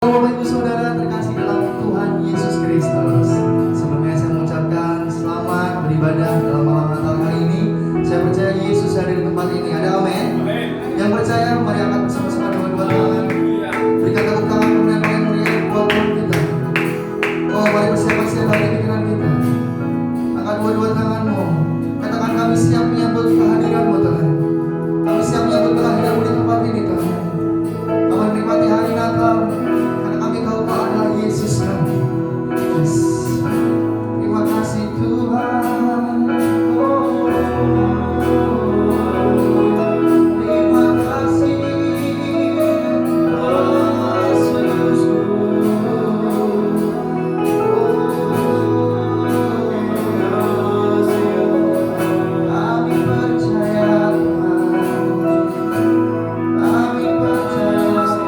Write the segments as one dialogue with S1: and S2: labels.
S1: Bapak Ibu Saudara terkasih dalam Tuhan Yesus Kristus, sebelumnya saya mengucapkan selamat beribadah dalam malam Natal hari ini. Saya percaya Yesus hadir di tempat ini. Ada amin? Yang percaya mari angkat bersama-sama dua-dua tangan. Berikan tepuk tangan kemudian yang mulia buat Tuhan kita. Oh, mari bersiap-siap bagi pikiran kita. Angkat dua-dua tanganmu. Katakan, kami siap menyambut kehadiran-Mu Tuhan. Kami siap menyambut kehadiran-Mu di tempat ini Tuhan. Kami menikmati hari Natal. Yesus kami. Yes. Terima kasih Tuhan. Terima kasih Yesusku. Kami percaya Tuhan. Kami percaya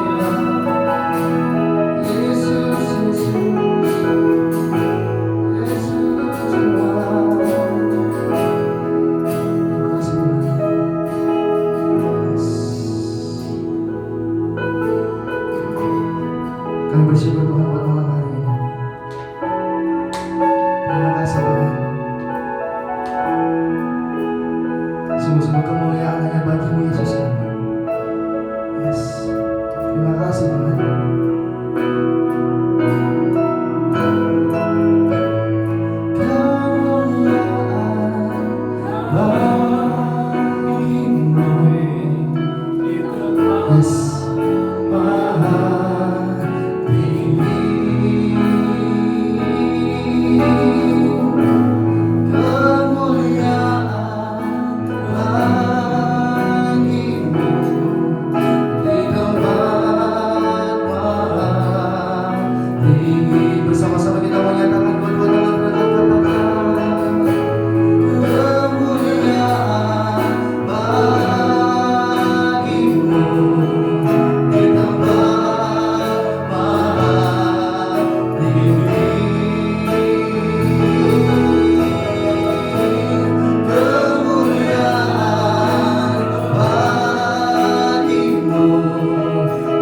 S1: kami bersyukur Tuhan buat malam hari ini. Terima kasih Tuhan. Sungguh-sungguh kemuliaan hanya bagi-Mu Yesus kami. Yes. Terima kasih Tuhan. Bersama-sama kita menyatakan dua-dua tangan berkata-kata kemuliaan bagi-Mu di tempat maha tinggi. Kemuliaan bagi-Mu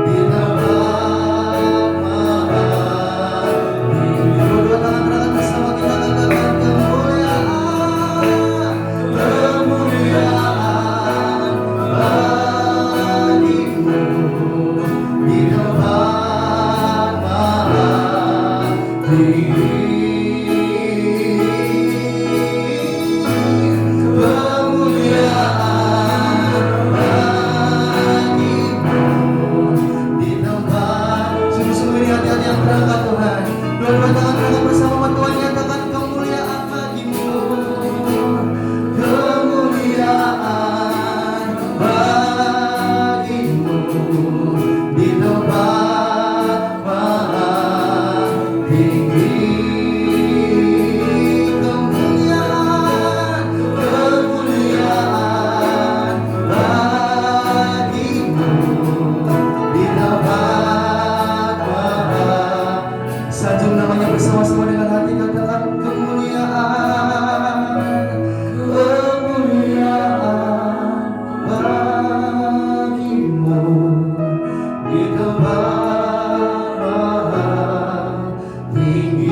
S1: di tempat maha. Dua tangan berangkat bersama kita katakan kemuliaan, kemuliaan bagi-Mu di tempat maha tinggi. Kemuliaan bagi-Mu di tempat. Sungguh-sungguh ini hati-hati yang berangkat Tuhan. Dua-dua tangan berangkat bersama Tuhan, nyatakan kemuliaan bagi-Mu. Kemuliaan bagi-Mu di tempat maha tinggi. Kemuliaan, kemuliaan bagi-Mu di tempat maha. Sanjung namanya bersama-sama dengan hati, katakan kemuliaan, kemuliaan bagi-Mu di tempat maha tinggi.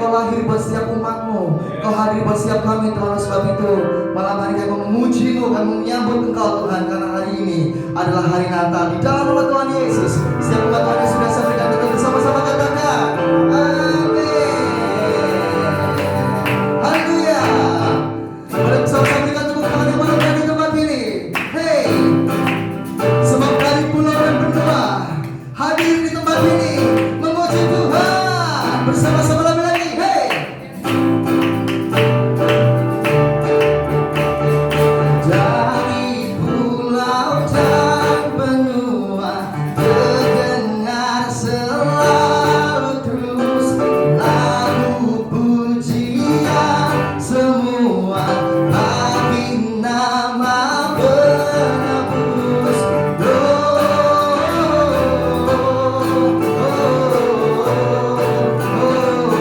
S1: Kau lahir buat setiap umat-Mu, Kau hadir buat setiap kami Tuhan. Sebab itu malam hari kami memuji-Mu, kami menyambut Engkau Tuhan, karena hari ini adalah hari Natal. Di dalam nama Tuhan Yesus, setiap umat Tuhan yang sudah sampaikan, kita bersama-sama katakan amin. Haleluya. Mari bersama-sama kita tepuk tangan yang malam di tempat ini. Hey, sebab dari pulau dan benua hadir di tempat ini memuji Tuhan bersama-sama lagi. Hey, dari pulau dan benua terdengar selalu terus lagu pujian semua bagi nama penebus. Oh, oh, oh, oh.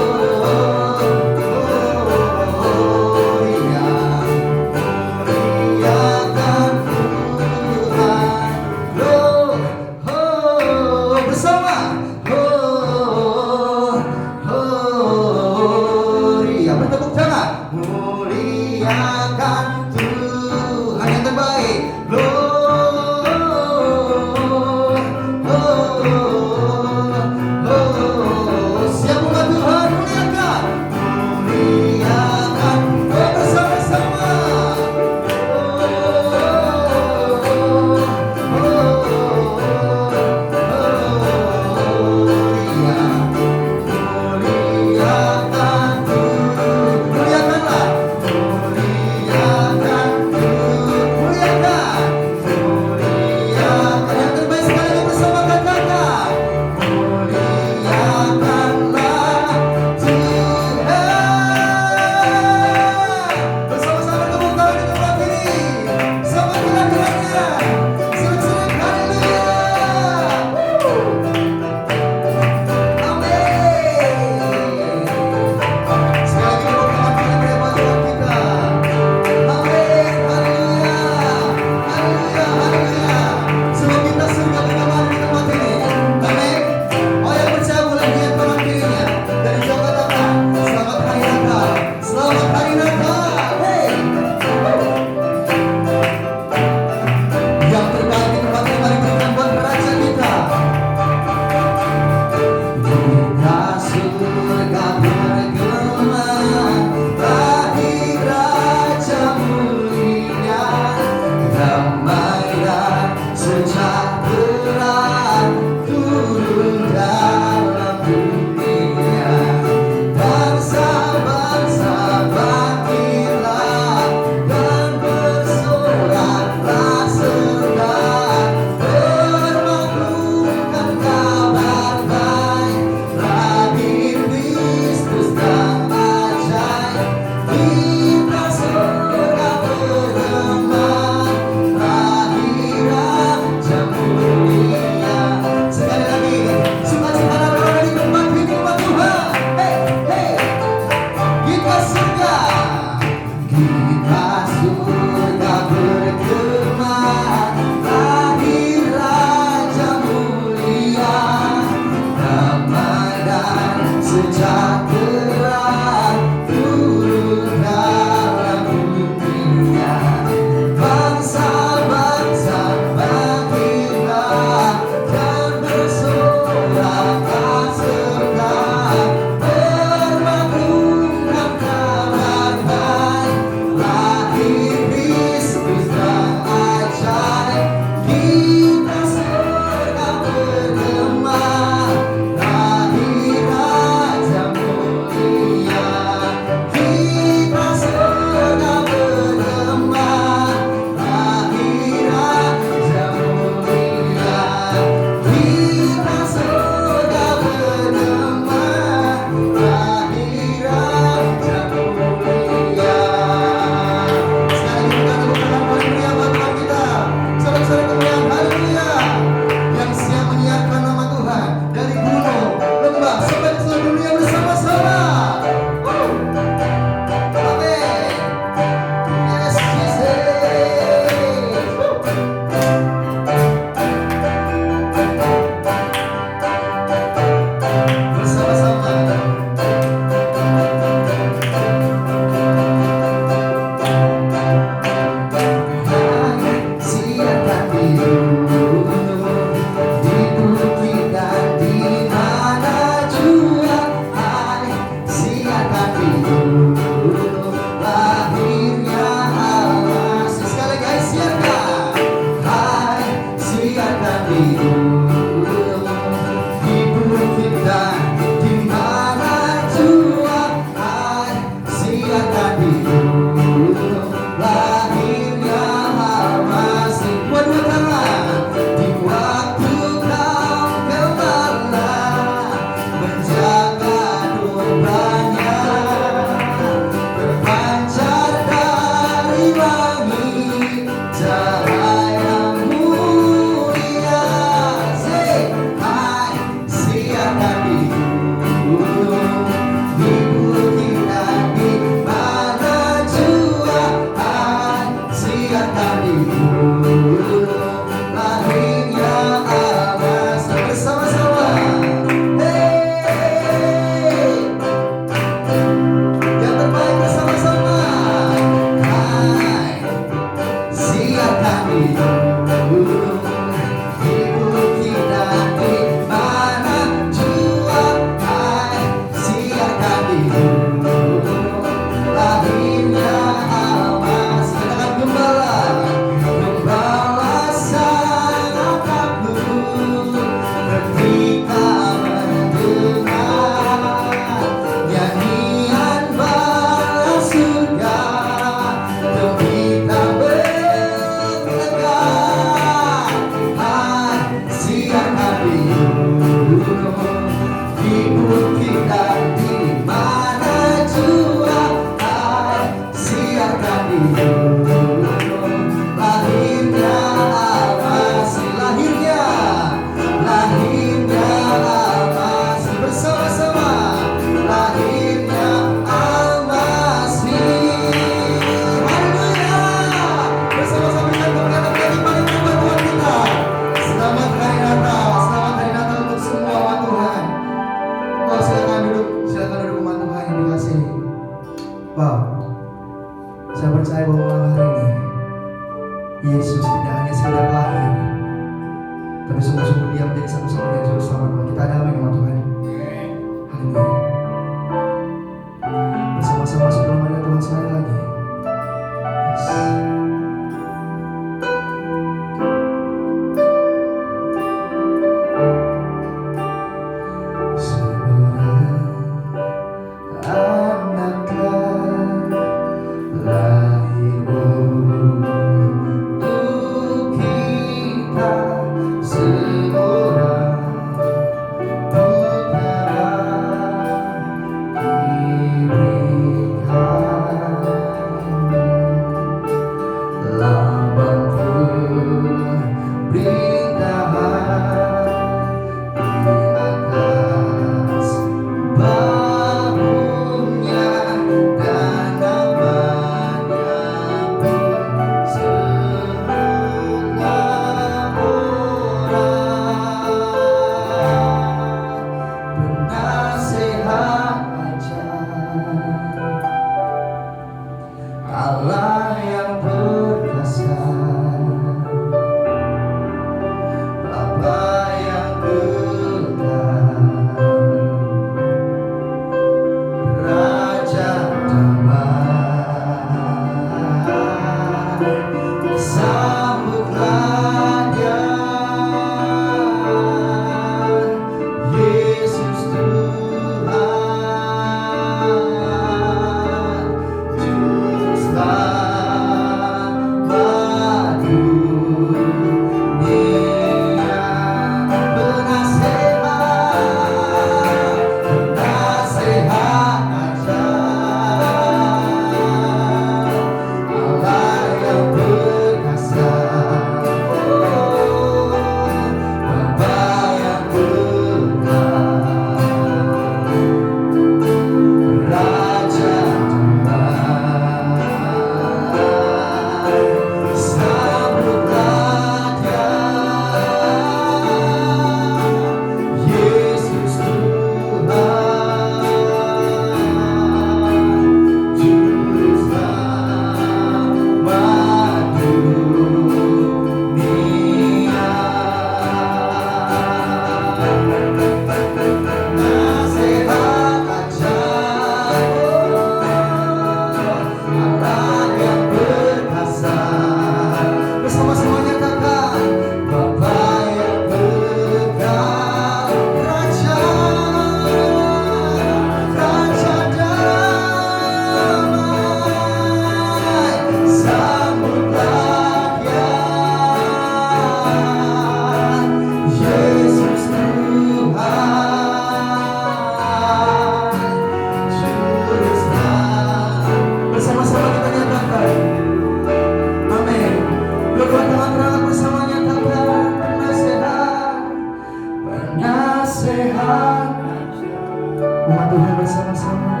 S1: bersama-sama.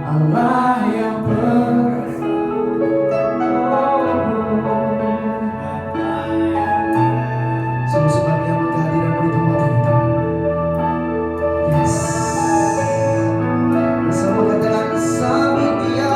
S1: Allah yang perkasa, sungguh-sungguh menyambut kehadiranmu di tempat ini Tuhan. Yes, bersama katakan sambut Dia.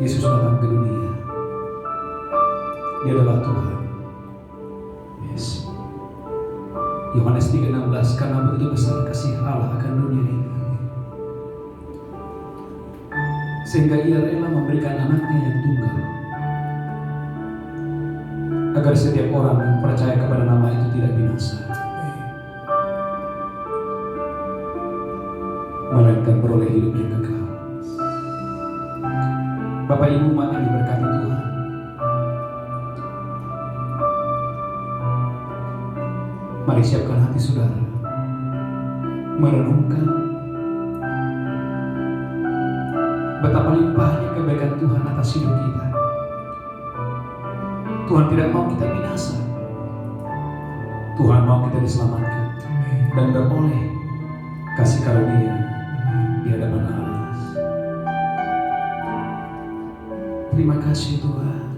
S2: Yesus datang ke dunia. Dia adalah Tuhan. Yes. Yohanes 3:16, karena begitu besar kasih Allah akan dunia ini, sehingga Ia rela memberikan anaknya yang tunggal, agar setiap orang yang percaya kepada nama itu tidak binasa, melainkan beroleh hidup yang kekal. Bapak Ibu umat yang diberkati Tuhan, mari siapkan hati saudara merenungkan betapa limpahnya kebaikan Tuhan atas hidup kita. Tuhan tidak mau kita binasa. Tuhan mau kita diselamatkan dan beroleh kasih karunia di hadapan Allah. Terima kasih Tuhan.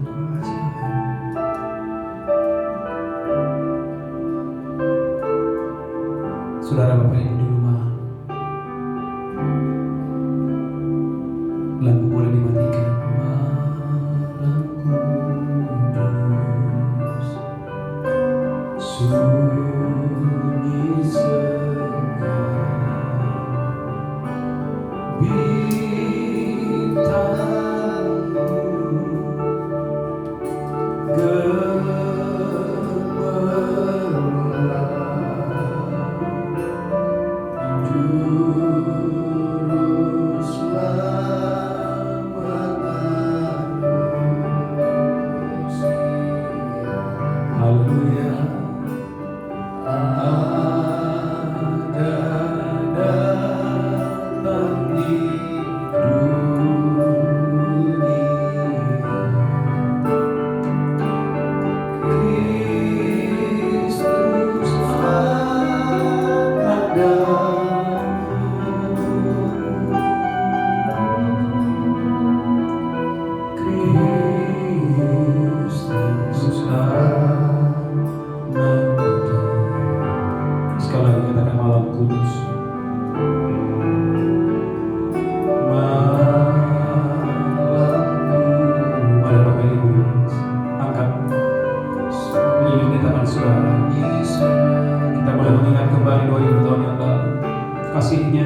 S2: Saudara Bapak Ibu di rumah, lampu boleh dimatikan. Sunyi segar bintangmu gemerlap, juru selamat manusia. Haleluya. Ada datang di dunia, Kristus akan datang. Kristus akan datang. Sekali lagi katakan malam kudus. Mari Bapak Ibu angkat lilin di tangan saudara. Kita boleh mengingat kembali 2000 tahun yang lalu. Kasih-Nya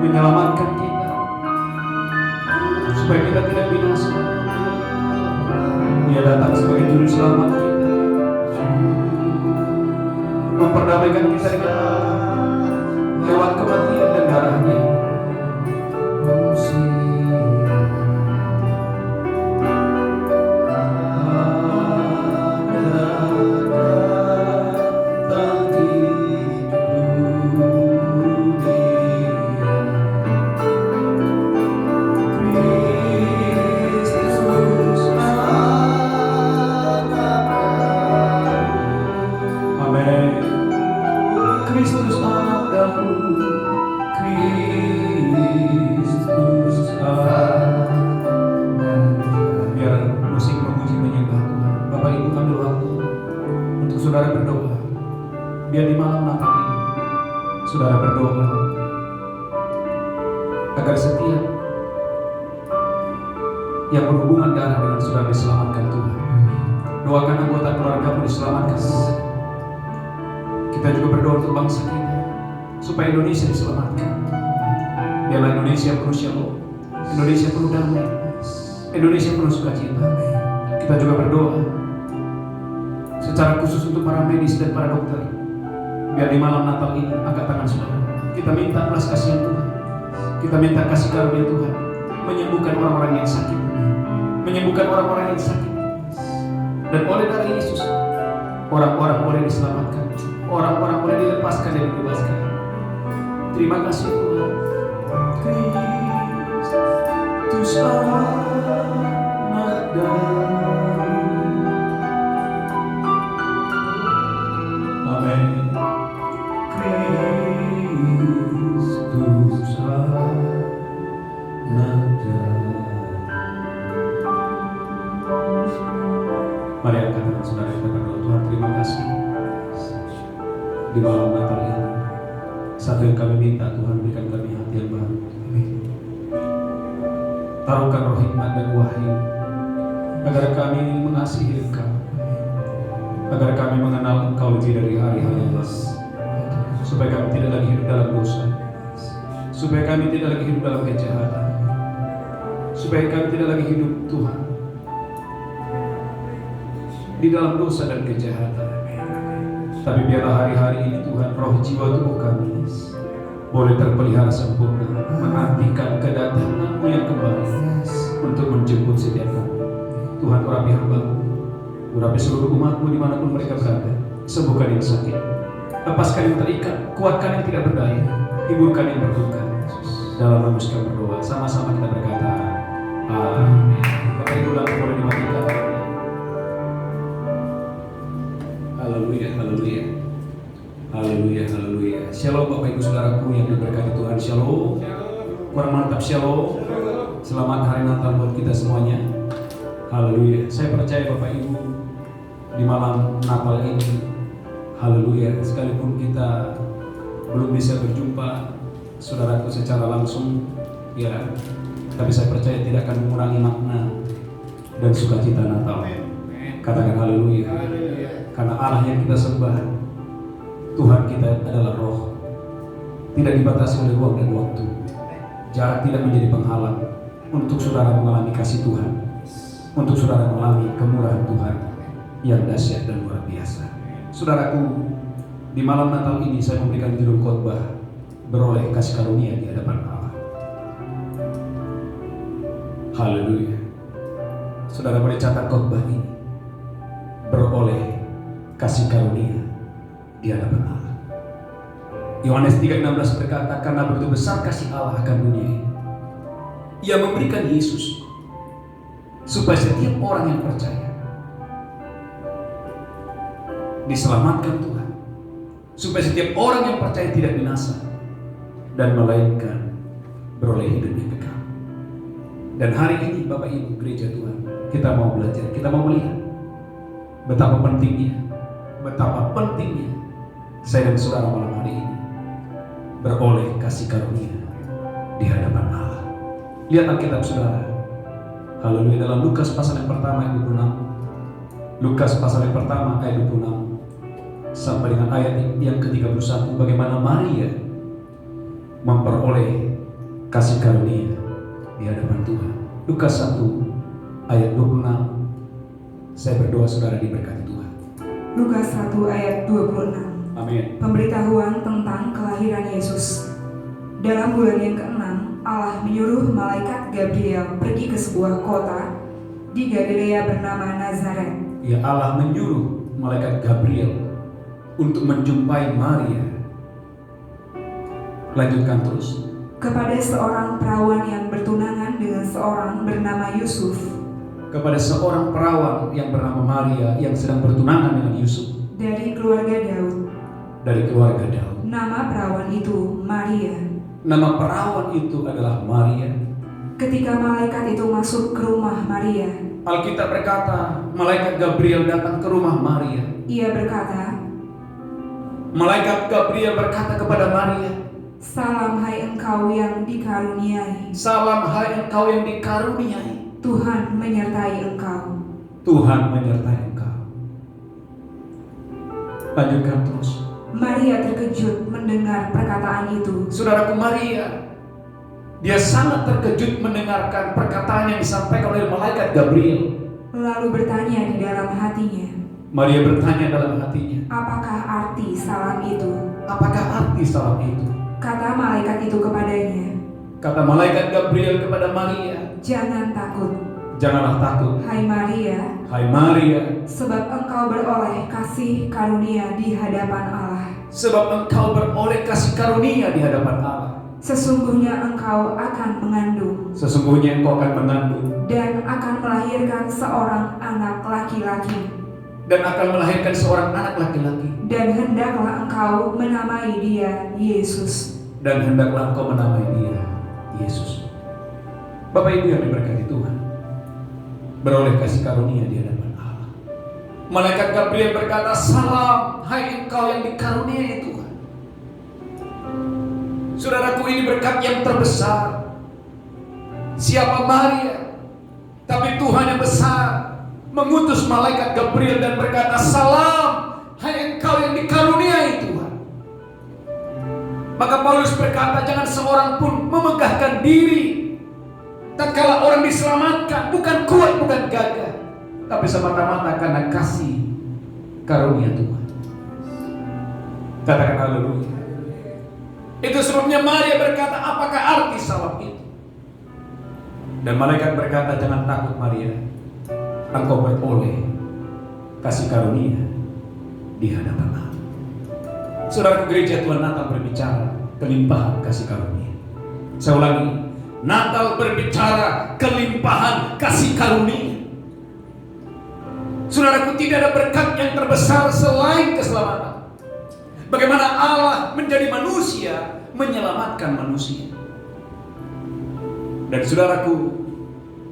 S2: menyelamatkan kita supaya kita tidak binasa. Dia datang sebagai juru selamat kita, memperdamaikan kita dengan Allah lewat kematian dan darah-Nya. Kristus ada, Kristus ada. Biar musik memuji menyembah Tuhan. Bapak Ibu ambil waktu untuk saudara berdoa. Biar di malam Natal ini saudara berdoa agar setiap yang berhubungan darah dengan saudara diselamatkan Tuhan. Doakan anggota keluargamu diselamatkan. Kita juga berdoa untuk bangsa kita supaya Indonesia diselamatkan. Biarlah Indonesia penuh shalom, Indonesia penuh damai, Indonesia penuh sukacita. Kita juga berdoa secara khusus untuk para medis dan para dokter. Biar di malam Natal ini angkat tangan saudara. Kita minta belas kasihan Tuhan. Kita minta kasih karunia Tuhan menyembuhkan orang-orang yang sakit, menyembuhkan orang-orang yang sakit. Dan oleh darah Yesus, orang-orang boleh diselamatkan, orang-orang boleh dilepaskan dan dibebaskan. Terima kasih Tuhan. Kristus anak Amin. Kristus anak. Mari angkat tangan saudara kita berdoa. Tuhan, terima kasih di malam Natal ini. Satu yang kami minta, Tuhan, berikan kami hati yang baru. Taruhkan roh hikmat dan wahyu agar kami mengasihi Engkau, agar kami mengenal Engkau lebih dari hari-hari yang lalu, supaya kami tidak lagi hidup dalam dosa, supaya kami tidak lagi hidup dalam kejahatan, supaya kami tidak lagi hidup, Tuhan, di dalam dosa dan kejahatan. Tapi biarlah hari-hari ini Tuhan, roh jiwa tubuh kami boleh terpelihara sempurna, menantikan kedatangan-Mu yang kembali untuk menjemput setiap kami. Tuhan, urapi hamba-Mu, urapi seluruh umat-Mu dimanapun mereka berada. Sembuhkan yang sakit, lepaskan yang terikat, kuatkan yang tidak berdaya, hiburkan yang berduka. Dalam nama Yesus kami berdoa, sama-sama kita berkata, amin. Bapak Ibu, lampu boleh dimatikan. Haleluya, haleluya. Haleluya, haleluya. Shalom Bapak Ibu Saudaraku yang diberkati Tuhan. Shalom. Kurang mantap, shalom. Selamat hari Natal buat kita semuanya. Haleluya. Saya percaya Bapak Ibu di malam Natal ini, haleluya, sekalipun kita belum bisa berjumpa saudaraku secara langsung, ya, tapi saya percaya tidak akan mengurangi makna dan sukacita Natal. Katakan haleluya. Karena Allah yang kita sembah, Tuhan kita adalah roh, tidak dibatasi oleh ruang dan waktu. Jarak tidak menjadi penghalang untuk saudara mengalami kasih Tuhan, untuk saudara mengalami kemurahan Tuhan yang dahsyat dan luar biasa. Saudaraku, di malam Natal ini saya memberikan judul khotbah beroleh kasih karunia di hadapan Allah. Haleluya. Saudara boleh catat khotbah ini, beroleh kasih karunia di hadapan Allah. Yohanes 3:16 berkata, karena begitu besar kasih Allah akan dunia ini, Ia memberikan Yesus supaya setiap orang yang percaya diselamatkan Tuhan, supaya setiap orang yang percaya tidak binasa dan melainkan beroleh hidup yang kekal. Dan hari ini Bapak Ibu gereja Tuhan, kita mau belajar, kita mau melihat betapa pentingnya saya dan saudara malam hari ini beroleh kasih karunia di hadapan Allah. Lihat Alkitab saudara, haleluya, dalam Lukas pasal yang pertama ayat 26. Lukas pasal yang pertama ayat 26 sampai dengan ayat yang ke-31, bagaimana Maria memperoleh kasih karunia di hadapan Tuhan. Lukas 1 ayat 26. Saya berdoa saudara diberkati Tuhan.
S3: Lukas 1 ayat 26.
S2: Amin.
S3: Pemberitahuan tentang kelahiran Yesus. Dalam bulan yang ke-6, Allah menyuruh malaikat Gabriel pergi ke sebuah kota di Galilea bernama Nazaret.
S2: Ya, Allah menyuruh malaikat Gabriel untuk menjumpai Maria. Lanjutkan terus.
S3: Kepada seorang perawan yang bertunangan dengan seorang bernama Yusuf.
S2: Kepada seorang perawan yang bernama Maria yang sedang bertunangan dengan Yusuf.
S3: Dari keluarga Daud.
S2: Dari keluarga Daud.
S3: Nama perawan itu Maria.
S2: Nama perawan itu adalah Maria.
S3: Ketika malaikat itu masuk ke rumah Maria,
S2: Alkitab berkata, malaikat Gabriel datang ke rumah Maria.
S3: ia berkata,
S2: Malaikat Gabriel berkata kepada Maria,
S3: salam hai engkau yang dikaruniai.
S2: salam hai engkau yang dikaruniai.
S3: Tuhan menyertai engkau.
S2: Tuhan menyertai engkau. Lanjutkan terus.
S3: Maria terkejut mendengar perkataan itu.
S2: Saudaraku, Maria, dia sangat terkejut mendengarkan perkataan yang disampaikan oleh malaikat Gabriel.
S3: Lalu bertanya di dalam hatinya,
S2: Maria bertanya dalam hatinya,
S3: apakah arti salam itu?
S2: apakah arti salam itu?
S3: Kata malaikat itu kepadanya,
S2: Kata malaikat Gabriel kepada Maria,
S3: jangan takut,
S2: janganlah takut,
S3: hai Maria,
S2: hai Maria,
S3: sebab engkau beroleh kasih karunia di hadapan Allah.
S2: sebab engkau beroleh kasih karunia di hadapan Allah.
S3: Sesungguhnya engkau akan mengandung
S2: Sesungguhnya engkau akan mengandung
S3: dan akan melahirkan seorang anak laki-laki.
S2: dan akan melahirkan seorang anak laki-laki.
S3: Dan hendaklah engkau menamai dia Yesus.
S2: Dan hendaklah engkau menamai dia Yesus. Bapak Ibu yang diberkati Tuhan, beroleh kasih karunia di hadapan Allah. Malaikat Gabriel berkata, salam hai engkau yang dikaruniai Tuhan. Saudaraku, ini berkat yang terbesar. Siapa Maria? Tapi Tuhan yang besar mengutus malaikat Gabriel dan berkata, salam hai engkau yang dikaruniai Tuhan. Maka Paulus berkata, jangan seorang pun memegahkan diri tatkala orang diselamatkan, bukan kuat, bukan gagah, tapi semata-mata karena kasih karunia Tuhan. Katakan haleluya. Itu sebabnya Maria berkata, apakah arti salam itu? Dan malaikat berkata, jangan takut Maria, engkau beroleh kasih karunia di hadapan Allah. Saudara gereja Tuhan, Natal berbicara kelimpahan kasih karunia. Saya ulangi, Natal berbicara kelimpahan kasih karunia. Saudaraku, tidak ada berkat yang terbesar selain keselamatan. Bagaimana menjadi manusia, menyelamatkan manusia. Dan saudaraku,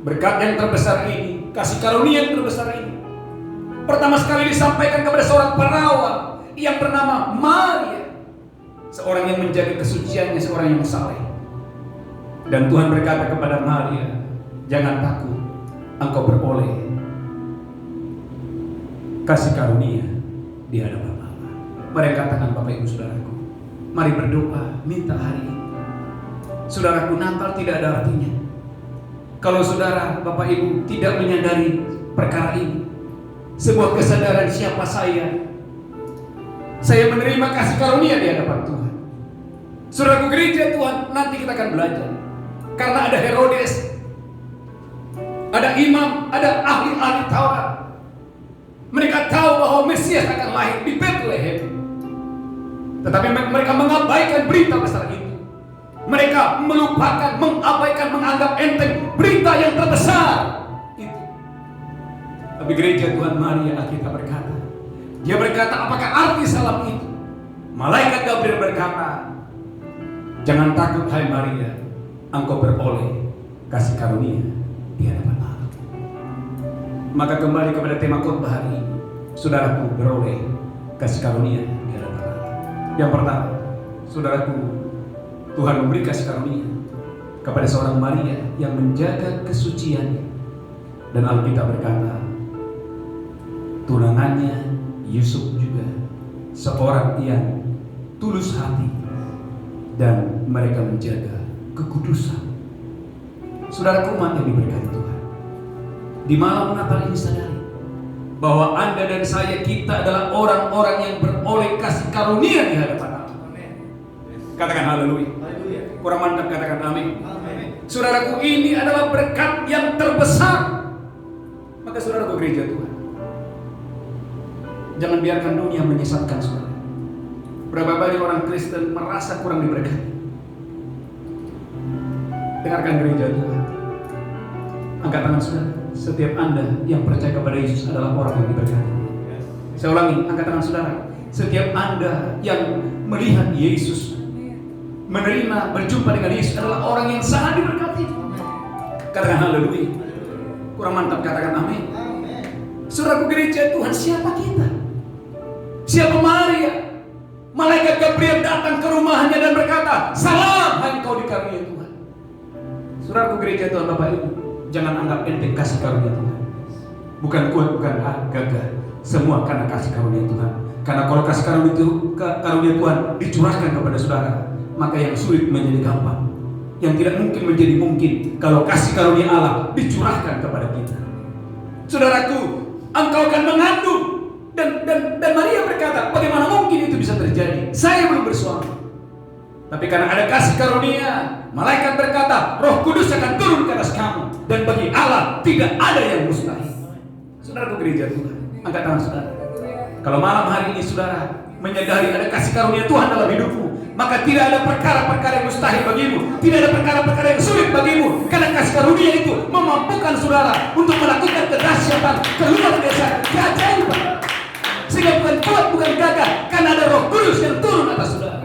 S2: berkat yang terbesar ini, kasih karunia yang terbesar ini, pertama sekali disampaikan kepada seorang perawan yang bernama Maria, seorang yang menjaga kesuciannya, seorang yang saleh. Dan Tuhan berkata kepada Maria, jangan takut, engkau beroleh kasih karunia di hadapan Allah. Mari katakan Bapak Ibu Saudaraku, mari berdoa, minta hari ini. Saudaraku, Natal tidak ada artinya kalau saudara, Bapak Ibu tidak menyadari perkara ini. Sebuah kesadaran siapa saya menerima kasih karunia di hadapan Tuhan. Saudaraku, gereja Tuhan, nanti kita akan belajar. Karena ada Herodes, ada imam, ada ahli-ahli Taurat. Mereka tahu bahwa Mesias akan lahir di Bethlehem, tetapi mereka mengabaikan berita besar itu. Mereka melupakan, mengabaikan, menganggap enteng berita yang terbesar itu. Tapi gereja Tuhan, Maria Alkitab berkata, dia berkata, apakah arti salam itu? Malaikat Gabriel berkata, jangan takut hai Maria, engkau beroleh kasih karunia di hadapan Allah. Maka kembali kepada tema khotbah hari ini, saudaraku, beroleh kasih karunia di hadapan Allah. Yang pertama, saudaraku, Tuhan memberi kasih karunia kepada seorang Maria yang menjaga kesuciannya. Dan Alkitab berkata, tunangannya Yusuf juga seorang yang tulus hati dan mereka menjaga kekudusan. Saudaraku, umat yang diberkati Tuhan, di malam Natal ini sadari bahwa Anda dan saya, kita adalah orang-orang yang beroleh kasih karunia di hadapan Allah. Katakan haleluya. Kurang mantap, katakan amin. Saudaraku, ini adalah berkat yang terbesar. Maka saudaraku, gereja Tuhan, jangan biarkan dunia menyesatkan saudara. Berapa banyak orang Kristen merasa kurang diberkati. Dengarkan gereja Tuhan, angkat tangan saudara. Setiap Anda yang percaya kepada Yesus adalah orang yang diberkati. Saya ulangi, angkat tangan saudara. Setiap Anda yang melihat Yesus, menerima, berjumpa dengan Yesus adalah orang yang sangat diberkati. Katakan haleluya. Kurang mantap, katakan amin. Saudaraku, gereja Tuhan, siapa kita? Siapa Maria? Malaikat Gabriel datang ke rumahnya dan berkata, salam hai engkau dikarunia Tuhan. Saudaraku, gereja Tuhan, Bapak Ibu, jangan anggap enteng kasih karunia Tuhan. Bukan kuat, bukan gagah, semua karena kasih karunia Tuhan. Karena kalau kasih karunia Tuhan dicurahkan kepada saudara, maka yang sulit menjadi gampang, yang tidak mungkin menjadi mungkin kalau kasih karunia Allah dicurahkan kepada kita. Saudaraku, engkau akan mengandung, dan Maria berkata, bagaimana mungkin itu bisa terjadi? Saya belum bersuami. Tapi karena ada kasih karunia, malaikat berkata, Roh Kudus akan turun ke atas kamu, dan bagi Allah tidak ada yang mustahil. Saudaraku, gereja Tuhan, angkat tangan saudara. Kalau malam hari ini saudara menyadari ada kasih karunia Tuhan dalam hidupmu, maka tidak ada perkara-perkara yang mustahil bagimu, tidak ada perkara-perkara yang sulit bagimu, karena kasih karunia itu memampukan saudara untuk melakukan kedahsyatan, keluar biasa, keajaiban. Sehingga bukan kuat, bukan gagah, karena ada Roh Kudus yang turun atas saudara.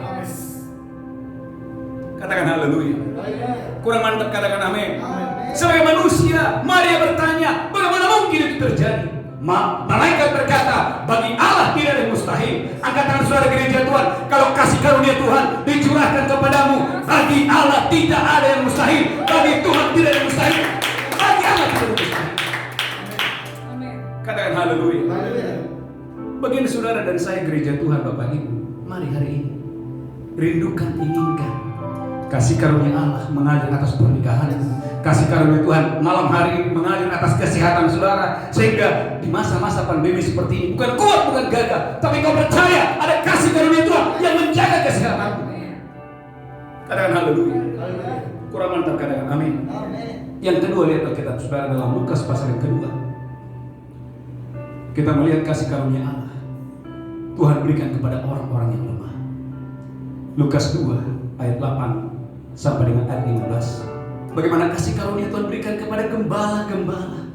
S2: Katakan haleluya. Kurang mantap, katakan amin. Sebagai manusia, Maria bertanya, bagaimana mungkin itu terjadi? Malaikat berkata, bagi Allah tidak ada yang mustahil. Angkat tangan saudara, gereja Tuhan. Kalau kasih karunia Tuhan dicurahkan kepadamu, bagi Allah tidak ada yang mustahil. Bagi Tuhan tidak ada yang mustahil. Bagi Allah tidak ada yang mustahil. Katakan haleluya. Bagian saudara dan saya, gereja Tuhan, Bapak Ibu, mari hari ini rindukan, inginkan kasih karunia Allah mengalir atas pernikahan. Kasih karunia Tuhan malam hari ini mengalir atas kesehatan saudara, sehingga di masa-masa pandemi seperti ini bukan kuat, bukan gagah, tapi kau percaya ada kasih karunia Tuhan yang menjaga kesehatanmu. Katakan haleluya. Kurang mantap, katakan amin. Yang kedua, lihat Alkitab saudara dalam Lukas pasal yang kedua. Kita melihat kasih karunia Allah Tuhan berikan kepada orang-orang yang lemah. Lukas 2 ayat 8 sampai dengan ayat 15. Bagaimana kasih karunia Tuhan berikan kepada gembala-gembala,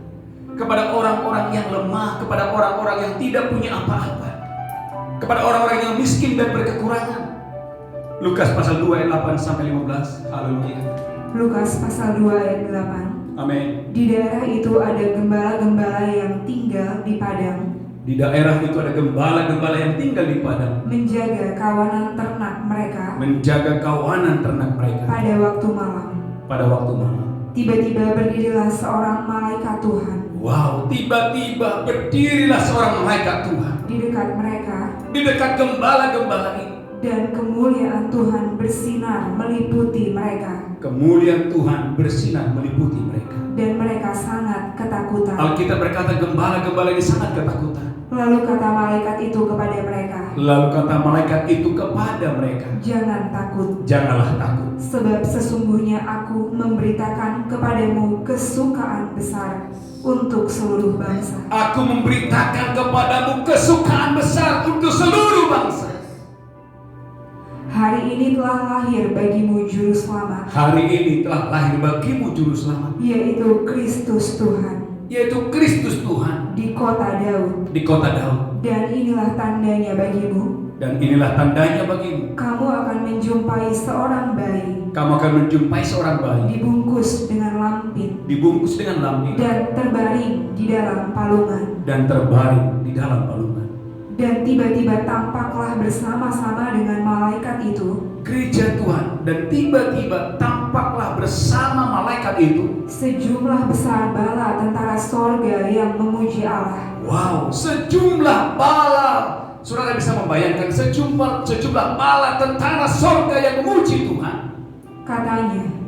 S2: kepada orang-orang yang lemah, kepada orang-orang yang tidak punya apa-apa, kepada orang-orang yang miskin dan berkekurangan. Lukas pasal 2 ayat 8 sampai 15. Haleluya.
S3: Lukas pasal 2 ayat 8.
S2: Amin.
S3: Di daerah itu ada gembala-gembala yang tinggal di padang,
S2: Di daerah itu ada gembala-gembala yang tinggal di padang,
S3: menjaga kawanan ternak mereka
S2: menjaga kawanan ternak mereka
S3: pada waktu malam.
S2: pada waktu malam.
S3: Tiba-tiba berdirilah seorang malaikat Tuhan
S2: Wow, tiba-tiba berdirilah seorang malaikat Tuhan
S3: di dekat mereka,
S2: di dekat gembala-gembala ini.
S3: dan kemuliaan Tuhan bersinar meliputi mereka,
S2: Kemuliaan Tuhan bersinar meliputi mereka.
S3: dan mereka sangat ketakutan.
S2: Alkitab berkata gembala-gembala ini sangat ketakutan.
S3: Lalu kata malaikat itu kepada mereka,
S2: Lalu kata malaikat itu kepada mereka,
S3: "Jangan takut,
S2: janganlah takut.
S3: sebab sesungguhnya aku memberitakan kepadamu kesukaan besar untuk seluruh bangsa.
S2: Aku memberitakan kepadamu kesukaan besar untuk seluruh bangsa.
S3: Hari ini telah lahir bagimu juru selamat,
S2: Hari ini telah lahir bagimu juru selamat,
S3: yaitu Kristus Tuhan,
S2: yaitu Kristus Tuhan
S3: di kota Daud.
S2: di kota Daud.
S3: Dan inilah tandanya bagimu,
S2: Dan inilah tandanya bagimu.
S3: kamu akan menjumpai seorang bayi
S2: Kamu akan menjumpai seorang bayi
S3: dibungkus dengan lampin
S2: dibungkus dengan lampin
S3: dan terbaring di dalam palungan.
S2: dan terbaring di dalam palungan.
S3: Dan tiba-tiba tampaklah bersama-sama dengan malaikat itu
S2: Gereja Tuhan, dan tiba-tiba tampaklah bersama malaikat itu,
S3: sejumlah besar bala tentara sorga yang memuji Allah.
S2: wow, sejumlah bala. Saudara bisa membayangkan sejumlah bala tentara sorga yang memuji Tuhan.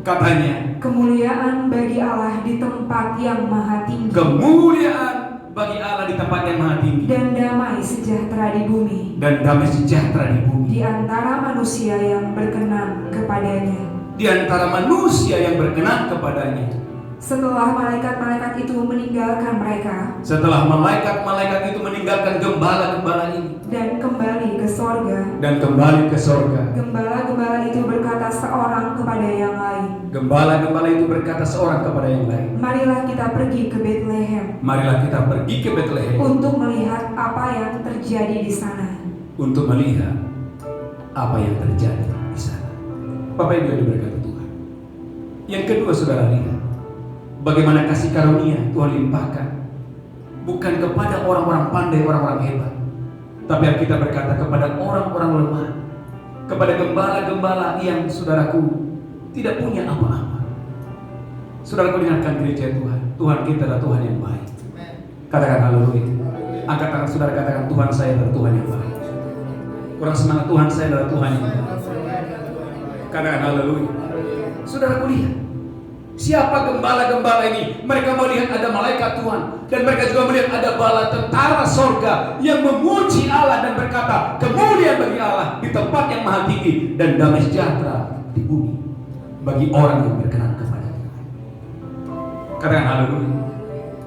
S2: Katanya,
S3: Kemuliaan bagi Allah di tempat yang maha tinggi,
S2: kemuliaan bagi Allah di tempat yang maha tinggi,
S3: dan damai sejahtera di bumi
S2: dan damai sejahtera di bumi
S3: di antara manusia yang berkenan kepadanya.
S2: di antara manusia yang berkenan kepadanya.
S3: Setelah malaikat-malaikat itu meninggalkan mereka
S2: Setelah malaikat-malaikat itu meninggalkan gembala-gembala ini
S3: dan kembali ke sorga,
S2: dan kembali ke sorga,
S3: gembala-gembala itu berkata seorang kepada yang lain,
S2: gembala-gembala itu berkata seorang kepada yang lain,
S3: "Marilah kita pergi ke Betlehem
S2: marilah kita pergi ke Betlehem
S3: untuk melihat apa yang terjadi di sana."
S2: untuk melihat apa yang terjadi di sana. Bapak Ibu yang diberkati Tuhan. Yang kedua, saudara lihat bagaimana kasih karunia Tuhan limpahkan bukan kepada orang-orang pandai, orang-orang hebat, tapi Alkitab berkata kepada orang-orang lemah, kepada gembala-gembala yang saudaraku tidak punya apa-apa. Saudaraku, dengarkan gereja Tuhan. Tuhan kita adalah Tuhan yang baik. Katakan haleluya. Angkat tangan saudara, katakan Tuhan saya adalah Tuhan yang baik. Kurang semangat, Tuhan saya adalah Tuhan yang baik. Katakan haleluya. Saudaraku lihat, siapa gembala-gembala ini? Mereka melihat ada malaikat Tuhan, dan mereka juga melihat ada bala tentara sorga yang memuji Allah dan berkata, kemuliaan bagi Allah di tempat yang maha tinggi dan damai sejahtera di bumi bagi orang yang berkenan kepada Tuhan. Katakan haleluya.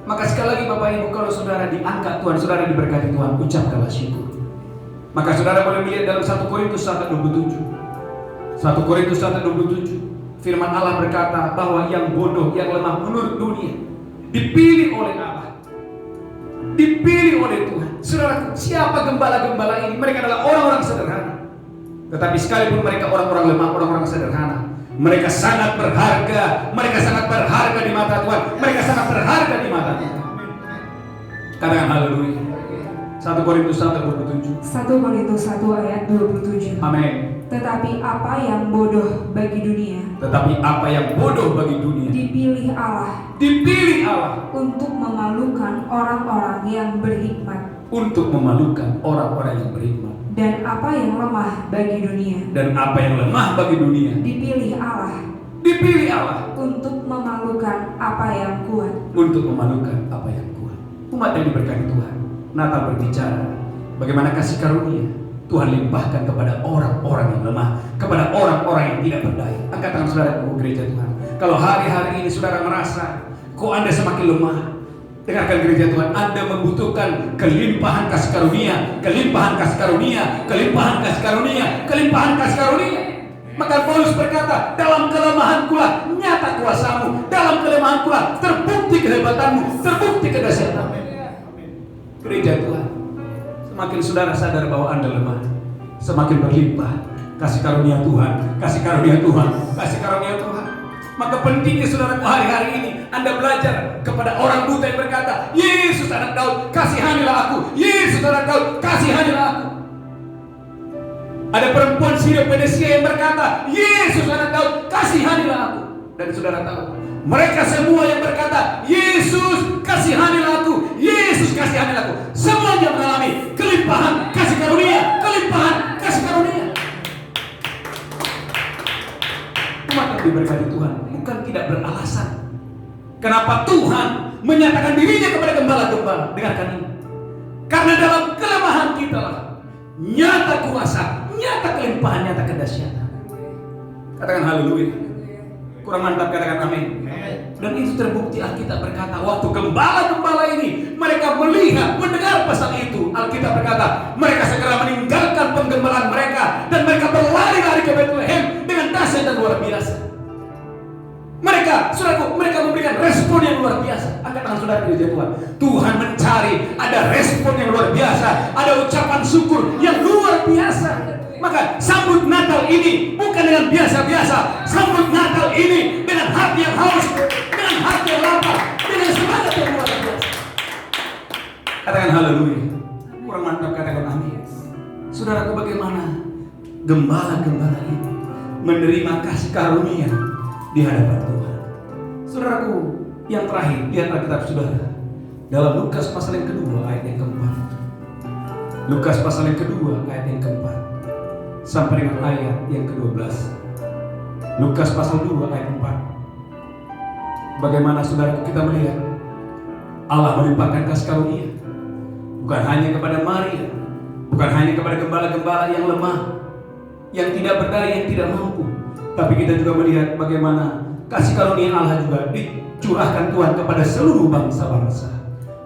S2: Maka sekali lagi Bapak Ibu, kalau saudara diangkat Tuhan, saudara diberkati Tuhan, ucapkanlah syukur. Maka saudara boleh melihat dalam 1 Korintus 1:27. 1 Korintus 1:27. Firman Allah berkata bahwa yang bodoh, yang lemah menurut dunia dipilih oleh Allah, dipilih oleh Tuhan. Saudara, siapa gembala-gembala ini? Mereka adalah orang-orang sederhana. Tetapi sekalipun mereka orang-orang lemah, orang-orang sederhana, mereka sangat berharga. Mereka sangat berharga di mata Tuhan. Mereka sangat berharga di mata Tuhan. Katakan haleluya. 1 Korintus 1:27.
S3: 1 Korintus 1 ayat 27.
S2: Amin.
S3: Tetapi apa yang bodoh bagi dunia,
S2: Tetapi apa yang bodoh bagi dunia
S3: dipilih Allah
S2: dipilih Allah
S3: untuk memalukan orang-orang yang berhikmat.
S2: untuk memalukan orang-orang yang berhikmat.
S3: Dan apa yang lemah bagi dunia,
S2: Dan apa yang lemah bagi dunia
S3: dipilih Allah
S2: dipilih Allah
S3: untuk memalukan apa yang kuat.
S2: untuk memalukan apa yang kuat. Umat yang diberkati Tuhan, Natal berbicara bagaimana kasih karunia Tuhan limpahkan kepada orang-orang yang lemah, kepada orang-orang yang tidak berdaya. Angkat tangan saudara, gereja Tuhan. Kalau hari-hari ini saudara merasa kok Anda semakin lemah, dengarkan gereja Tuhan, Anda membutuhkan kelimpahan kasih karunia, kelimpahan kasih karunia, kelimpahan kasih karunia, kelimpahan kasih karunia. Maka Paulus berkata, dalam kelemahan pula nyata kuasamu, dalam kelemahan pula terbukti kehebatanmu, terbukti kedahsyatanmu. Gereja Tuhan, semakin saudara sadar bahwa Anda lemah, semakin berlimpah Kasih karunia Tuhan, kasih karunia Tuhan, kasih karunia Tuhan. Maka pentingnya saudaraku hari-hari ini Anda belajar kepada orang buta yang berkata, Yesus anak Daud, kasihanilah aku. Yesus anak Daud, kasihanilah aku. Ada perempuan Syria Fenisia yang berkata, Yesus anak Daud, kasihanilah aku. Dan saudara tahu, mereka semua yang berkata, Yesus kasihanilah aku, Yesus kasihanilah aku, semuanya mengalami kelimpahan kasih karunia, kelimpahan kasih karunia. Umat yang diberkati Tuhan bukan tidak beralasan. Kenapa Tuhan menyatakan dirinya kepada gembala-gembala? Dengarkan ini. Karena dalam kelemahan kita lah nyata kuasa, nyata kelimpahan, nyata kedahsyatan. Katakan haleluya. Kurang mantap, katakan amin. Dan itu terbukti Alkitab berkata, waktu gembala-gembala ini mereka melihat, mendengar pasal itu, Alkitab berkata, mereka segera meninggalkan penggembalaan mereka dan mereka berlari-lari ke Bethlehem dengan dahsyat dan luar biasa. Mereka, saudaraku, mereka memberikan respon yang luar biasa. Angkat tangan saudara di Tuhan. Tuhan mencari ada respon yang luar biasa, ada ucapan syukur yang luar biasa. Maka sambut Natal ini bukan dengan biasa-biasa. Sambut Natal ini dengan hati yang haus, dengan hati yang lapar, dengan semangat yang luar biasa. Katakan haleluya. Kurang mantap, katakan amin. Saudaraku, bagaimana gembala-gembala ini menerima kasih karunia di hadapan Tuhan. Saudaraku, yang terakhir, lihat Alkitab saudara. Dalam Lukas pasal yang kedua ayat yang keempat. Lukas pasal yang kedua ayat yang keempat sampai dengan ayat yang ke-12. Lukas pasal 2 ayat 4. Bagaimana saudara kita melihat Allah melimpahkan kasih karunia bukan hanya kepada Maria, bukan hanya kepada gembala-gembala yang lemah, yang tidak berdaya, yang tidak mampu, tapi kita juga melihat bagaimana kasih karunia Allah juga dicurahkan Tuhan kepada seluruh bangsa-bangsa.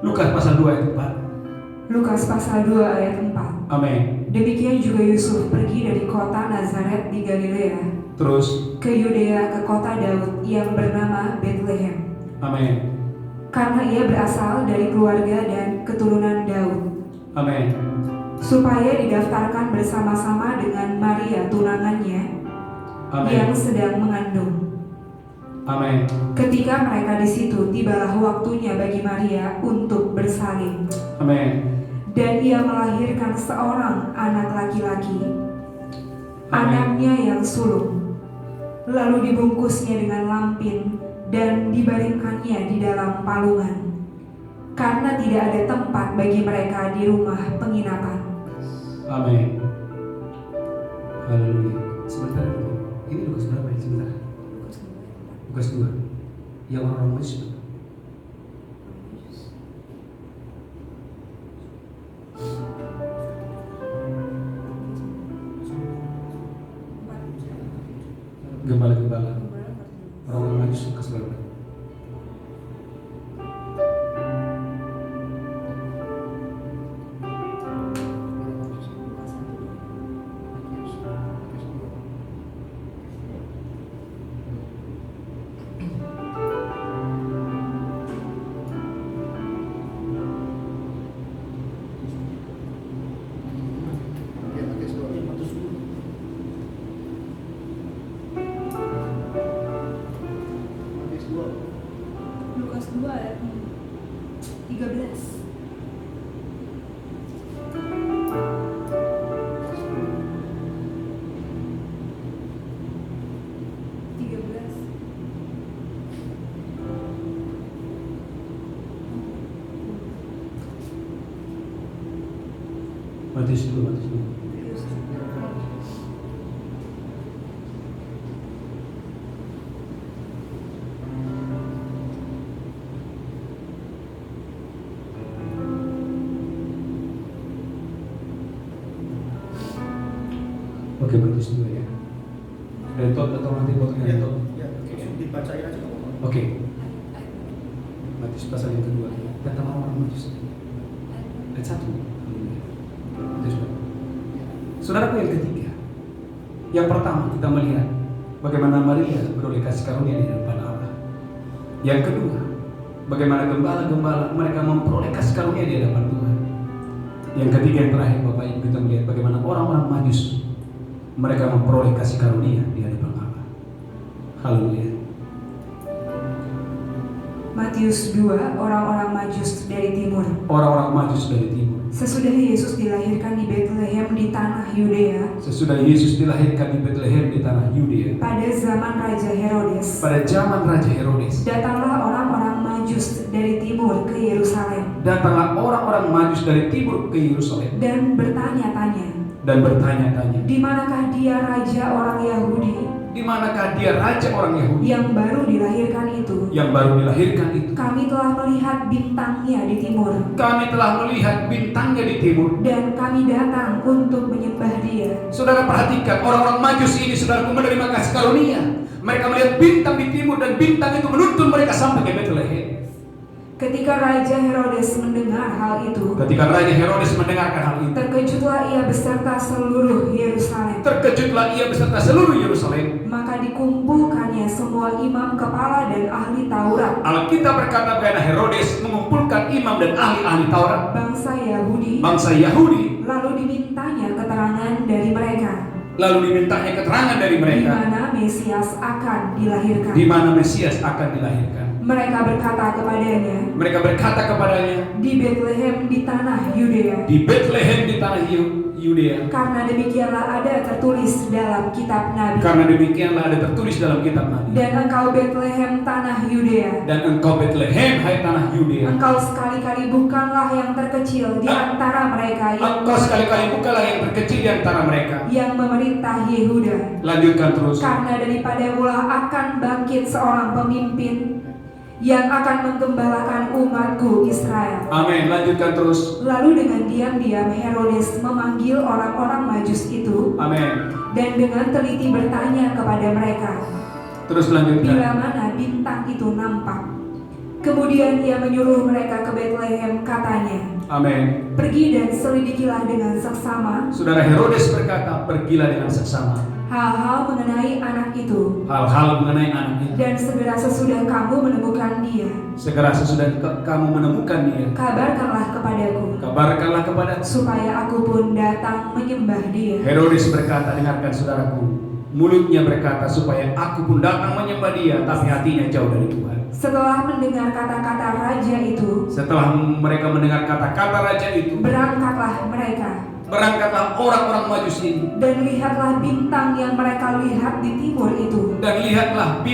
S2: Lukas pasal 2 ayat 4.
S3: Lukas pasal 2 ayat 4.
S2: Amin.
S3: Demikian juga Yusuf pergi dari kota Nazaret di Galilea
S2: Terus
S3: ke Yudea, ke kota Daud yang bernama Bethlehem.
S2: amin.
S3: Karena ia berasal dari keluarga dan keturunan Daud.
S2: Amin.
S3: Supaya didaftarkan bersama-sama dengan Maria tunangannya
S2: Amin.
S3: yang sedang mengandung.
S2: Amin.
S3: Ketika mereka di situ, tibalah waktunya bagi Maria untuk bersalin.
S2: Amin.
S3: Dan ia melahirkan seorang anak laki-laki, anaknya yang sulung. Lalu dibungkusnya dengan lampin dan dibaringkannya di dalam palungan, karena tidak ada tempat bagi mereka di rumah penginapan.
S2: Amin. Haleluya. Sebentar dulu. Ini Lukas berapa ya? Sebentar. Lukas 2. Yang orang Majus. Gembala-gembala. Orang Majus Lukas berapa?
S3: Lukas 2 ayat 13.
S2: Matius dulu, Matius dulu. Oke, Matius dulu ya. Retot atau nanti potongnya retot?
S4: Ya, dibacain aja.
S2: Oke. Matius pasal yang kedua. Tentang orang Matius. Ayat 1. Matius. Saudaraku yang ketiga. Yang pertama kita melihat bagaimana Maria beroleh kasih karunia di hadapan Allah. Yang kedua, bagaimana gembala-gembala mereka memperoleh kasih karunia di hadapan Tuhan. Yang ketiga yang terakhir Bapak Ibu kita melihat bagaimana orang-orang Majus mereka memperoleh kasih karunia di hadapan Allah. Haleluya.
S3: Matius 2, orang-orang Majus dari timur.
S2: Orang-orang Majus dari timur.
S3: Sesudah Yesus dilahirkan di Bethlehem di tanah Yudea,
S2: Sesudah Yesus dilahirkan di Bethlehem di tanah Yudea,
S3: pada zaman Raja Herodes,
S2: pada zaman Raja Herodes,
S3: datanglah orang-orang Majus dari timur ke Yerusalem
S2: datanglah orang-orang Majus dari timur ke Yerusalem
S3: dan bertanya-tanya,
S2: dan bertanya-tanya,
S3: di manakah dia raja orang Yahudi
S2: di manakah dia raja orang Yahudi
S3: yang baru dilahirkan itu?
S2: yang baru dilahirkan itu?
S3: Kami telah melihat bintangnya di timur,
S2: Kami telah melihat bintangnya di timur.
S3: dan kami datang untuk menyembah dia.
S2: Saudara perhatikan, orang-orang Majus ini saudaraku menerima kasih karunia. Mereka melihat bintang di timur dan bintang itu menuntun mereka sampai ke Bethlehem.
S3: Ketika Raja Herodes mendengar hal itu,
S2: Ketika Raja Herodes mendengarkan hal itu,
S3: terkejutlah ia beserta seluruh Yerusalem.
S2: terkejutlah ia beserta seluruh Yerusalem.
S3: Maka dikumpulkannya semua imam kepala dan ahli Taurat,
S2: Alkitab berkata bahwa Herodes mengumpulkan imam dan ahli-ahli Taurat,
S3: bangsa Yahudi,
S2: bangsa Yahudi,
S3: lalu dimintanya keterangan dari mereka
S2: lalu dimintanya keterangan dari
S3: di
S2: mereka
S3: mana Mesias akan dilahirkan.
S2: di mana Mesias akan dilahirkan.
S3: Mereka berkata kepadanya,
S2: Mereka berkata kepadanya,
S3: di Bethlehem di tanah Yudea,
S2: di Bethlehem di tanah Yudea,
S3: karena demikianlah ada tertulis dalam kitab Nabi.
S2: karena demikianlah ada tertulis dalam kitab Nabi.
S3: Dan engkau Bethlehem tanah Yudea,
S2: Dan engkau Bethlehem, hai tanah Yudea,
S3: engkau sekali-kali bukanlah yang terkecil di antara mereka
S2: engkau sekali-kali bukanlah yang terkecil di antara mereka.
S3: yang memerintah Yehuda.
S2: Lanjutkan terus.
S3: Karena daripada mula akan bangkit seorang pemimpin yang akan menggembalakan umatku Israel.
S2: Amin. Lanjutkan terus.
S3: Lalu dengan diam-diam Herodes memanggil orang-orang Majus itu
S2: Amin.
S3: dan dengan teliti bertanya kepada mereka,
S2: Terus lanjutkan.
S3: bila mana bintang itu nampak. Kemudian ia menyuruh mereka ke Bethlehem, katanya,
S2: Amin.
S3: pergi dan selidikilah dengan seksama
S2: Saudara Herodes berkata, pergilah dengan seksama
S3: hal-hal mengenai anak itu,
S2: hal-hal mengenai anak itu.
S3: dan segera sesudah kamu menemukan dia,
S2: Segera sesudah kamu menemukan dia,
S3: kabarkanlah kepadaku,
S2: kabarkanlah kepada.
S3: supaya aku pun datang menyembah dia.
S2: Herodes berkata, dengarkan saudaraku, mulutnya berkata supaya aku pun datang menyembah dia, tapi hatinya jauh dari Tuhan.
S3: Setelah mendengar kata-kata raja itu,
S2: Setelah mereka mendengar kata-kata raja itu,
S3: berangkatlah mereka,
S2: berangkatlah orang-orang Majus ini,
S3: dan lihatlah bintang yang mereka lihat di timur itu,
S2: dan lihatlah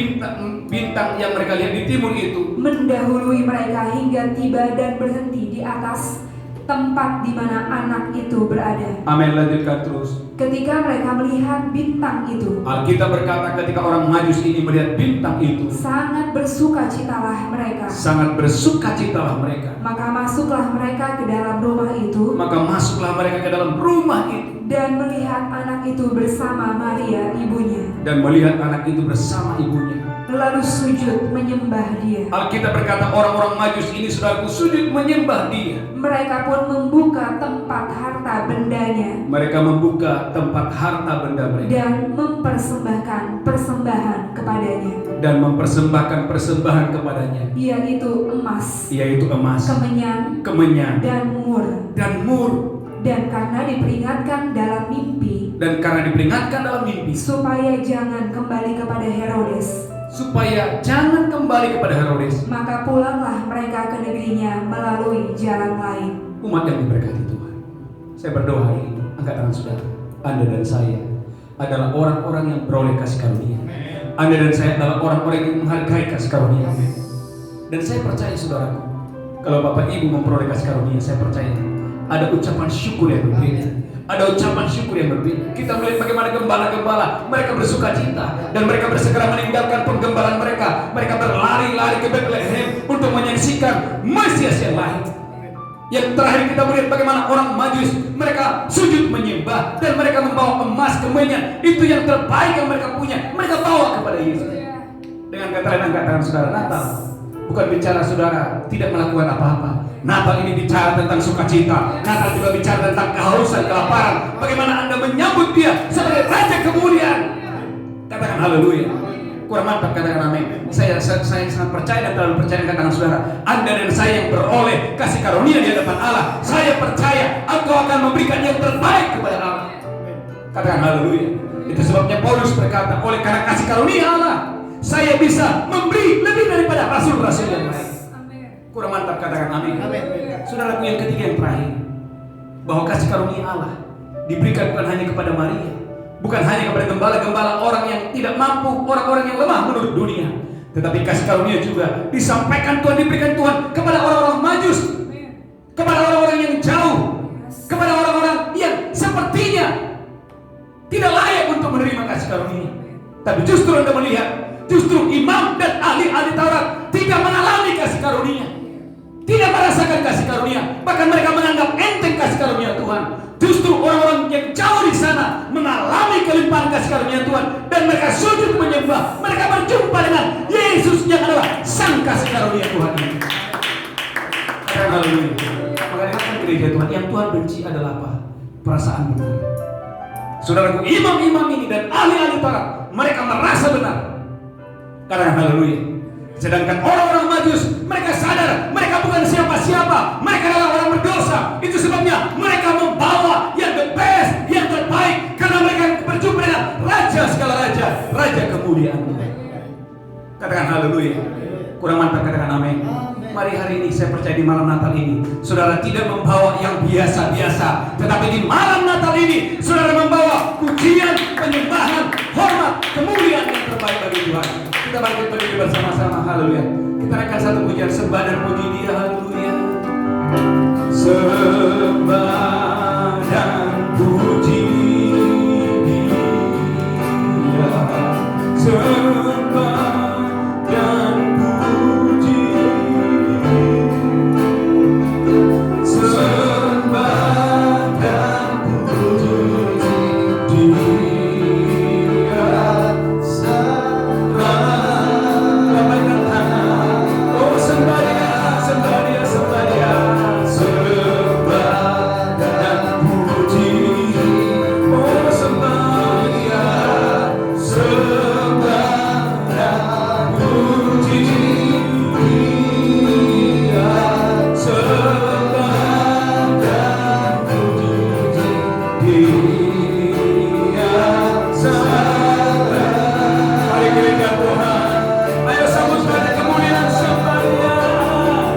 S2: bintang yang mereka lihat di timur itu,
S3: mendahului mereka hingga tiba dan berhenti di atas tempat di mana anak itu berada.
S2: Amin. Lanjutkan terus.
S3: Ketika mereka melihat bintang itu,
S2: Alkitab berkata ketika orang Majus ini melihat bintang itu,
S3: sangat bersukacitalah mereka.
S2: sangat bersukacitalah mereka.
S3: Maka masuklah mereka ke dalam rumah itu
S2: Maka masuklah mereka ke dalam rumah itu
S3: dan melihat anak itu bersama Maria ibunya,
S2: dan melihat anak itu bersama ibunya.
S3: lalu sujud menyembah dia.
S2: Alkitab berkata orang-orang Majus ini saudaraku sujud menyembah dia.
S3: Mereka pun membuka tempat harta bendanya
S2: Mereka membuka tempat harta benda mereka
S3: dan mempersembahkan persembahan kepadanya,
S2: dan mempersembahkan persembahan kepadanya,
S3: yaitu emas,
S2: yaitu emas, kemenyan,
S3: dan mur.
S2: dan mur.
S3: Dan karena diperingatkan dalam mimpi,
S2: Dan karena diperingatkan dalam mimpi
S3: supaya jangan kembali kepada Herodes,
S2: supaya jangan kembali kepada Herodes,
S3: maka pulanglah mereka ke negerinya melalui jalan lain.
S2: umat yang diberkati Tuhan, saya berdoa hari ini, angkat tangan saudara. Anda dan saya adalah orang-orang yang beroleh kasih karunia. Anda dan saya adalah orang-orang yang menghargai kasih karunia. Dan saya percaya saudaraku, kalau Bapak Ibu memperoleh kasih karunia, saya percaya ada ucapan syukur yang berbeda. Ada ucapan syukur yang berbeda. Kita melihat bagaimana gembala-gembala mereka bersuka cita dan mereka bersegera meninggalkan penggembalaan mereka. Mereka berlari-lari ke Bethlehem untuk menyaksikan Mesias yang lahir. Yang terakhir kita melihat bagaimana orang Majus mereka sujud menyembah dan mereka membawa emas, kemenyan, itu yang terbaik yang mereka punya. Mereka bawa kepada Yesus. Dengan kata lain angkat saudara, Natal bukan bicara saudara tidak melakukan apa-apa. Natal ini bicara tentang sukacita. Natal juga bicara tentang kehausan, kelaparan. Bagaimana Anda menyambut dia sebagai Raja kemuliaan. Katakan haleluya. Kurang mantap katakan amin. Saya sangat percaya dan terlalu percaya katakan saudara. Anda dan saya yang beroleh kasih karunia di hadapan Allah. Saya percaya Engkau akan memberikan yang terbaik kepada Allah. Katakan haleluya. Itu sebabnya Paulus berkata, oleh karena kasih karunia Allah, saya bisa memberi lebih daripada rasul-rasul yang lain. Kurang mantap, katakan amin. Saudaraku, yang ketiga, yang terakhir, bahwa kasih karunia Allah diberikan bukan hanya kepada Maria, bukan hanya kepada gembala-gembala orang yang tidak mampu, orang-orang yang lemah menurut dunia, tetapi kasih karunia juga disampaikan Tuhan, diberikan Tuhan kepada orang-orang Majus, kepada orang-orang yang jauh, kepada orang-orang yang sepertinya tidak layak untuk menerima kasih karunia. Tapi justru Anda melihat, justru imam dan ahli-ahli Taurat tidak mengalami kasih karunia, tidak merasakan kasih karunia, bahkan mereka menganggap enteng kasih karunia Tuhan. Justru orang-orang yang jauh di sana mengalami kelimpahan kasih karunia Tuhan, dan mereka sujud menyembah, mereka berjumpa dengan Yesus yang adalah sang kasih karunia Tuhan ini. Haleluya. Makanya apa gereja Tuhan? Yang Tuhan benci adalah apa? Perasaan benar. Saudaraku, imam-imam ini dan ahli-ahli Taurat, mereka merasa benar. Karena haleluya. Sedangkan orang-orang Majus, mereka sadar mereka bukan siapa-siapa, mereka adalah orang berdosa. Itu sebabnya mereka membawa yang the best, yang terbaik, karena mereka berjumpa dengan Raja segala raja, Raja kemuliaan. Katakan haleluya. Kurang mantap, katakan amin. Mari hari ini saya percaya di malam Natal ini, saudara tidak membawa yang biasa-biasa, tetapi di malam Natal ini saudara membawa pujian, penyembahan, hormat, kemuliaan yang terbaik bagi Tuhan. Kita bangkit berdiri bersama-sama, haleluya. Kita naikkan satu pujian, sembah dan puji Dia, haleluya. Sembah dan puji Dia, sembah dan puji, sembah dan puji Dia. Lambaikan tangan, oh sembah Dia, sembah Dia, sembah Dia, sembah dan puji, oh sembah Dia, sembah dan puji Dia, sembah dan puji Dia, sembah. Mari gereja Tuhan, ayo sambut pada kemuliaan sembah Dia,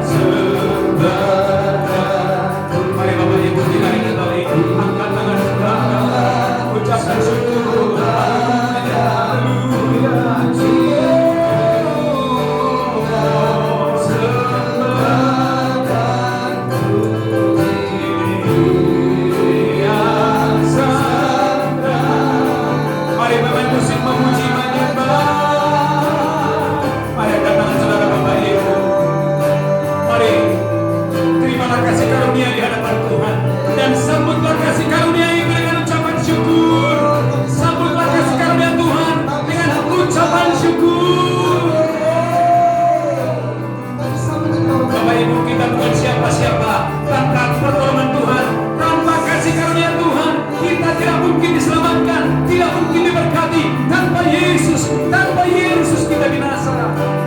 S2: sembah dan puji. Mari Bapak Ibu di hari Natal ini angkat tangan saudara, ucapkan syukur, haleluya, haleluya. Sembah dan puji Dia, sembah. Mari pemain musik memuji menyembah. Mari angkat tangan saudara Bapak Ibu. Mari terimalah kasih karunia di hadapan Tuhan, dan sambutlah kasih karunia ini dengan ucapan syukur. Sambutlah kasih karunia Tuhan dengan ucapan syukur. Bapak Ibu, kita bukan siapa-siapa tanpa pertolongan Tuhan, tanpa kasih karunia Tuhan kita tidak mungkin diselamatkan, tidak mungkin diberkati. Tanpa Yesus kita binasa.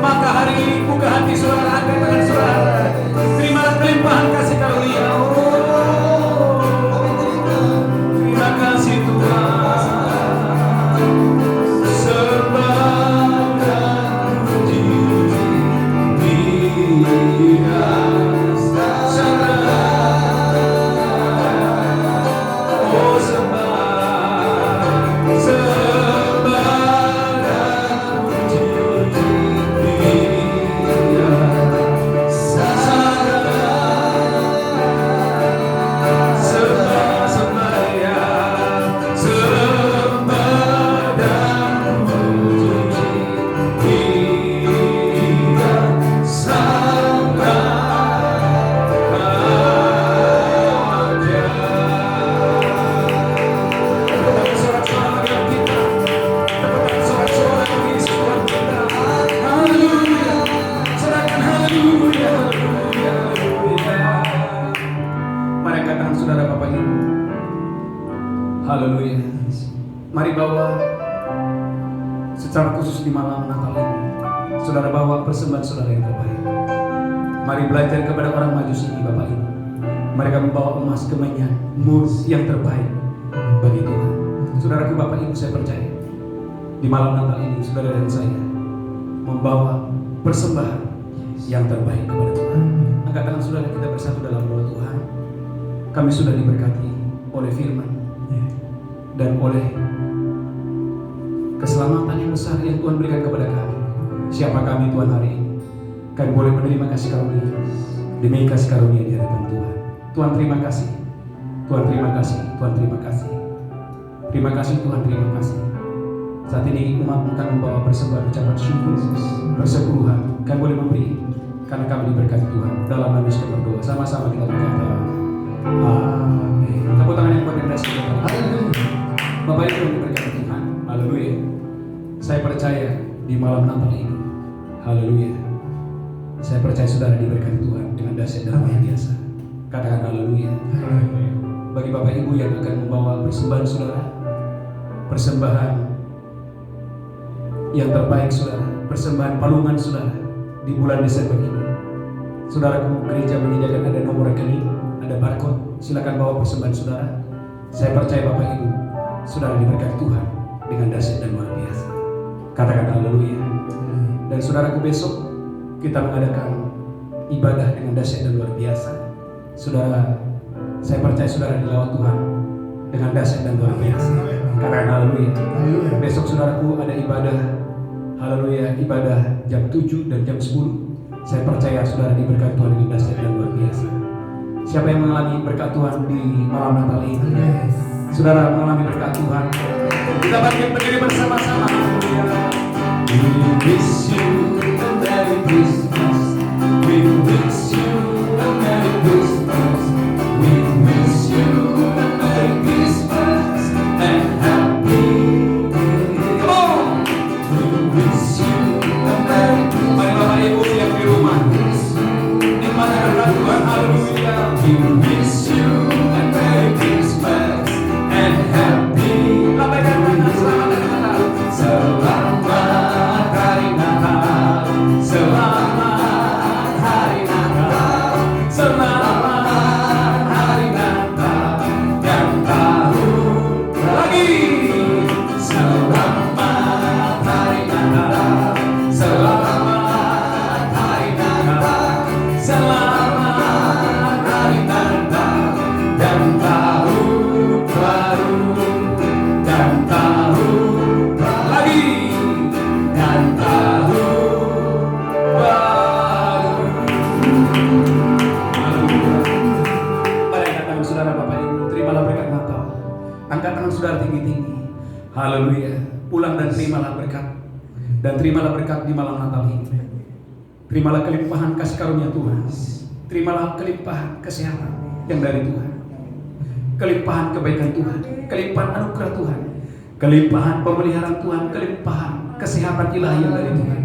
S2: Maka hari ini buka hati saudara, angkat tangan saudara, terimalah kelimpahan kasih karunia. Terima kasih Tuhan. Sembah dan puji Dia, sembah, oh sembah, sembah dan puji Dia, sembah, sembah Dia, sembah dan puji Dia, sembah Raja. Tepatkan sorak-sorai dengan kita, tepatkan sorak-sorai mengisi Tuhan kita. Haleluya, serahkan haleluya, haleluya, haleluya. Mari angkat tangan saudara Bapak Ibu. Haleluya. Mari bawa secara khusus di malam Natal ini, saudara bawa persembahan saudara yang terbaik. Mari belajar kepada orang Majus ini, Bapak Ibu. Mereka membawa emas kemenyan, mur yang terbaik bagi Tuhan. Saudaraku, Bapak Ibu, saya percaya di malam Natal ini saudara dan saya membawa persembahan yang terbaik kepada Tuhan. Angkat tangan saudara, kita bersatu dalam doa. Tuhan, kami sudah diberkati oleh firman dan oleh keselamatan yang besar yang Tuhan berikan kepada kami. Siapa kami Tuhan hari ini? Kami boleh menerima kasih karunia demi kasih karunia di hadapan Tuhan. Tuhan terima kasih. Tuhan terima kasih. Tuhan terima kasih. Terima kasih Tuhan, terima kasih. Saat ini umat akan membawa persembahan ucapan syukur persepuluhan. Kami boleh memberi karena kami diberkati Tuhan. Dalam nama Yesus berdoa. Sama-sama kita berkata amin. Tepuk tangan yang kuat dan dasar. Bapak Ibu yang diberkati Tuhan. Haleluya. Saya percaya di malam Natal ini, haleluya, saya percaya saudara diberkati Tuhan dengan dahsyat dan luar biasa. Katakan haleluya. Bagi Bapak Ibu yang akan membawa persembahan saudara, persembahan yang terbaik saudara, persembahan palungan saudara di bulan Desember ini, saudaraku, gereja menyediakan ada nomor rekening, ada barcode. Silakan bawa persembahan saudara. Saya percaya Bapak Ibu saudara diberkati Tuhan dengan dahsyat dan luar biasa. Katakan haleluya. Dan saudaraku, besok kita mengadakan ibadah dengan dahsyat dan luar biasa. Saudara, saya percaya saudara dilawat Tuhan dengan dahsyat dan luar biasa. Katakan haleluya. Besok saudaraku ada ibadah, haleluya, ibadah jam 7 dan jam 10. Saya percaya saudara diberkati Tuhan dengan dahsyat dan luar biasa. Siapa yang mengalami berkat Tuhan di malam Natal ini? Saudara mengalami berkat Tuhan. Kita bangkit berdiri bersama-sama. We wish you a Merry Christmas. We wish you a Merry Christmas. We wish you a Merry Christmas and Happy New Year. Come on. We wish you a Merry Christmas. Mari Bapak Ibu yang di rumah, nikmati berkat Tuhan. Haleluya. We wish you a Merry Christmas and Happy. Lambaikan tangan, selamat hari Natal. Selamat hari Natal. Selamat hari Natal. Selamat hari Natal dan tahun lagi. Selamat hari Natal. Selamat hari Natal. Selamat hari Natal dan tahun baru dan tahun lagi dan tahun baru. Mari angkat tangan saudara, Bapak Ibu, terimalah berkat Natal. Angkat tangan saudara tinggi-tinggi. Haleluya. Pulang dan terimalah berkat. Dan terimalah berkat di malam Natal ini. Terimalah kelimpahan kasih karunia Tuhan. Terimalah kelimpahan kesehatan yang dari Tuhan. Kelimpahan kebaikan Tuhan, kelimpahan anugerah Tuhan, kelimpahan pemeliharaan Tuhan, kelimpahan kesehatan ilahi yang dari Tuhan.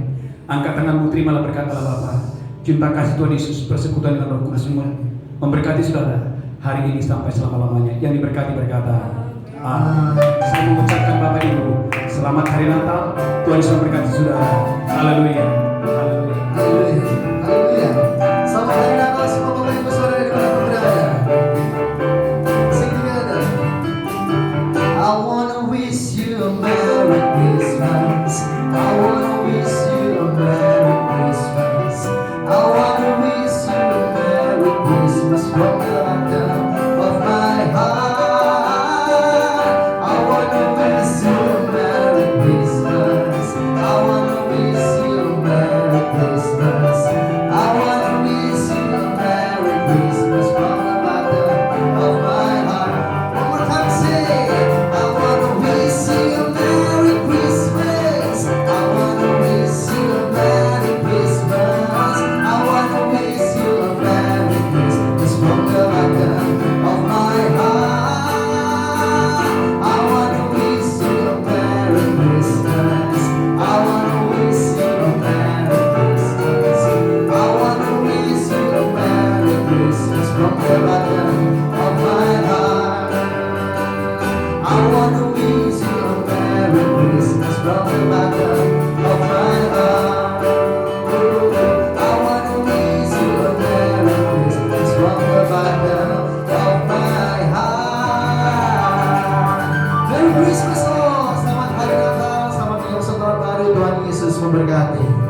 S2: Angkat tanganmu, terimalah berkat Allah Bapa. Cinta kasih Tuhan Yesus, persekutuan dengan Roh Kudus semua memberkati saudara hari ini sampai selama-lamanya. Yang diberkati berkata amin. Saya mengucapkan Bapak Ibu selamat hari Natal. Tuhan Yesus memberkati saudara. Haleluya. Haleluya.
S1: Haleluya. Haleluya. Selamat hari Natal semua Bapak Ibu Saudara dimanapun berada. Sing together. I wanna wish you a Merry Christmas. I wanna wish you a Merry Christmas. I wanna wish you a Merry Christmas from the bottom of my heart. I wanna wish you a Merry Christmas. I wanna wish you a Merry Christmas. memberkati.